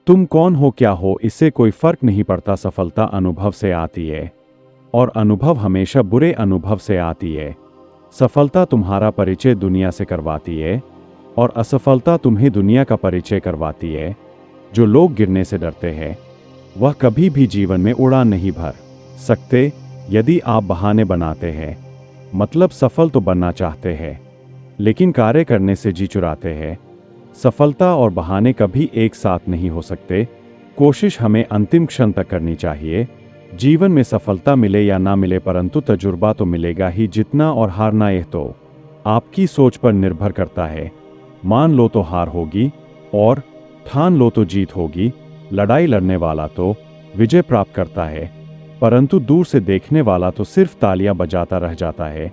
तुम कौन हो, क्या हो, इससे कोई फर्क नहीं पड़ता। सफलता अनुभव से आती है और अनुभव हमेशा बुरे अनुभव से आती है। सफलता तुम्हारा परिचय दुनिया से करवाती है और असफलता तुम्हें दुनिया का परिचय करवाती है। जो लोग गिरने से डरते हैं वह कभी भी जीवन में उड़ान नहीं भर सकते। यदि आप बहाने बनाते हैं, मतलब सफल तो बनना चाहते हैं लेकिन कार्य करने से जी चुराते हैं, सफलता और बहाने कभी एक साथ नहीं हो सकते। कोशिश हमें अंतिम क्षण तक करनी चाहिए। जीवन में सफलता मिले या ना मिले, परंतु तजुर्बा तो मिलेगा ही। जितना और हारना यह तो आपकी सोच पर निर्भर करता है। मान लो तो हार होगी और ठान लो तो जीत होगी। लड़ाई लड़ने वाला तो विजय प्राप्त करता है, परंतु दूर से देखने वाला तो सिर्फ तालियां बजाता रह जाता है।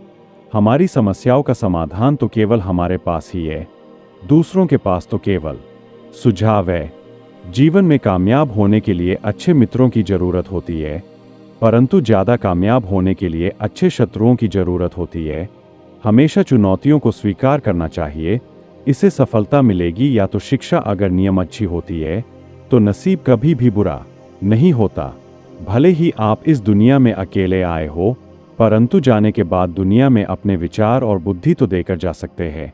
हमारी समस्याओं का समाधान तो केवल हमारे पास ही है, दूसरों के पास तो केवल सुझाव है। जीवन में कामयाब होने के लिए अच्छे मित्रों की जरूरत होती है, परंतु ज्यादा कामयाब होने के लिए अच्छे शत्रुओं की जरूरत होती है। हमेशा चुनौतियों को स्वीकार करना चाहिए, इससे सफलता मिलेगी। या तो शिक्षा, अगर नियम अच्छी होती है तो नसीब कभी भी बुरा नहीं होता। भले ही आप इस दुनिया में अकेले आए हो, परंतु जाने के बाद दुनिया में अपने विचार और बुद्धि तो देकर जा सकते हैं।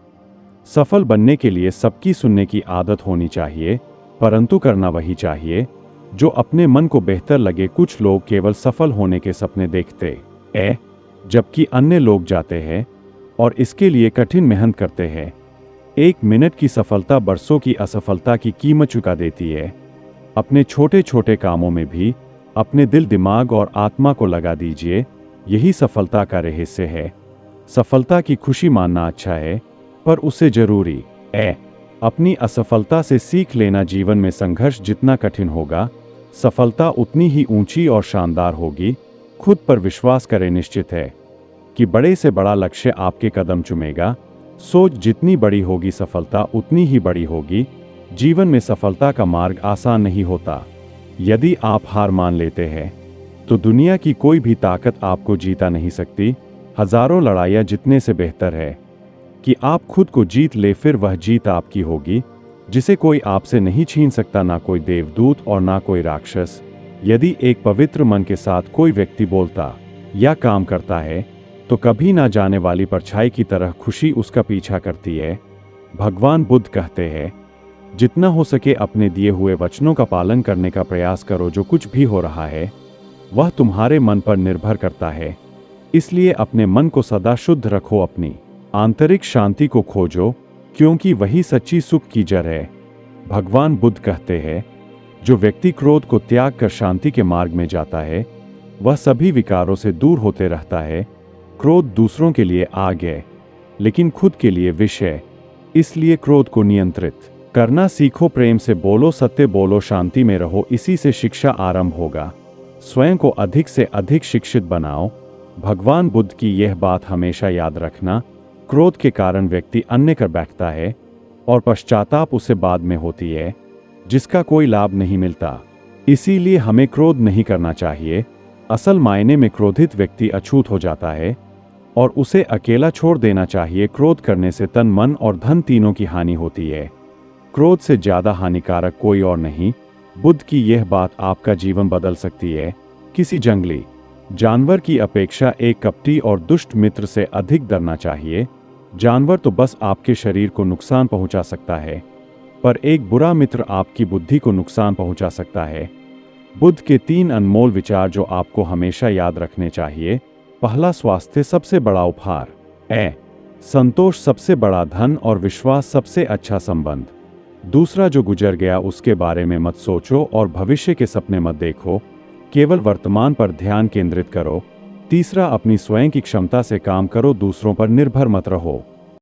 सफल बनने के लिए सबकी सुनने की आदत होनी चाहिए, परंतु करना वही चाहिए जो अपने मन को बेहतर लगे। कुछ लोग केवल सफल होने के सपने देखते हैं, जबकि अन्य लोग जाते हैं और इसके लिए कठिन मेहनत करते हैं। 1 मिनट की सफलता बरसों की असफलता की कीमत चुका देती है। अपने छोटे छोटे कामों में भी अपने दिल, दिमाग और आत्मा को लगा दीजिए, यही सफलता का रहस्य है। सफलता की खुशी मानना अच्छा है, पर उससे जरूरी है अपनी असफलता से सीख लेना। जीवन में संघर्ष जितना कठिन होगा, सफलता उतनी ही ऊंची और शानदार होगी। खुद पर विश्वास करें, निश्चित है कि बड़े से बड़ा लक्ष्य आपके कदम चूमेगा। सोच जितनी बड़ी होगी, सफलता उतनी ही बड़ी होगी। जीवन में सफलता का मार्ग आसान नहीं होता। यदि आप हार मान लेते हैं तो दुनिया की कोई भी ताकत आपको जीता नहीं सकती। हजारों लड़ाइयां जीतने से बेहतर है कि आप खुद को जीत ले, फिर वह जीत आपकी होगी जिसे कोई आपसे नहीं छीन सकता, ना कोई देवदूत और ना कोई राक्षस। यदि एक पवित्र मन के साथ कोई व्यक्ति बोलता या काम करता है तो कभी ना जाने वाली परछाई की तरह खुशी उसका पीछा करती है। भगवान बुद्ध कहते हैं, जितना हो सके अपने दिए हुए वचनों का पालन करने का प्रयास करो। जो कुछ भी हो रहा है वह तुम्हारे मन पर निर्भर करता है, इसलिए अपने मन को सदा शुद्ध रखो। अपनी आंतरिक शांति को खोजो, क्योंकि वही सच्ची सुख की जड़ है। भगवान बुद्ध कहते हैं, जो व्यक्ति क्रोध को त्याग कर शांति के मार्ग में जाता है वह सभी विकारों से दूर होते रहता है। क्रोध दूसरों के लिए आग है, लेकिन खुद के लिए विष है, इसलिए क्रोध को नियंत्रित करना सीखो। प्रेम से बोलो, सत्य बोलो, शांति में रहो, इसी से शिक्षा आरंभ होगा। स्वयं को अधिक से अधिक शिक्षित बनाओ। भगवान बुद्ध की यह बात हमेशा याद रखना, क्रोध के कारण व्यक्ति अन्य कर बैठता है और पश्चाताप उसे बाद में होती है, जिसका कोई लाभ नहीं मिलता। इसीलिए हमें क्रोध नहीं करना चाहिए। असल मायने में क्रोधित व्यक्ति अछूत हो जाता है और उसे अकेला छोड़ देना चाहिए। क्रोध करने से तन, मन और धन तीनों की हानि होती है। क्रोध से ज्यादा हानिकारक कोई और नहीं। बुद्ध की यह बात आपका जीवन बदल सकती है। किसी जंगली जानवर की अपेक्षा एक कपटी और दुष्ट मित्र से अधिक डरना चाहिए। जानवर तो बस आपके शरीर को नुकसान पहुंचा सकता है, पर एक बुरा मित्र आपकी बुद्धि को नुकसान पहुंचा सकता है। बुद्ध के 3 अनमोल विचार जो आपको हमेशा याद रखने चाहिए। पहला, स्वास्थ्य सबसे बड़ा उपहार है, संतोष सबसे बड़ा धन और विश्वास सबसे अच्छा संबंध। दूसरा, जो गुजर गया उसके बारे में मत सोचो और भविष्य के सपने मत देखो, केवल वर्तमान पर ध्यान केंद्रित करो। तीसरा, अपनी स्वयं की क्षमता से काम करो, दूसरों पर निर्भर मत रहो।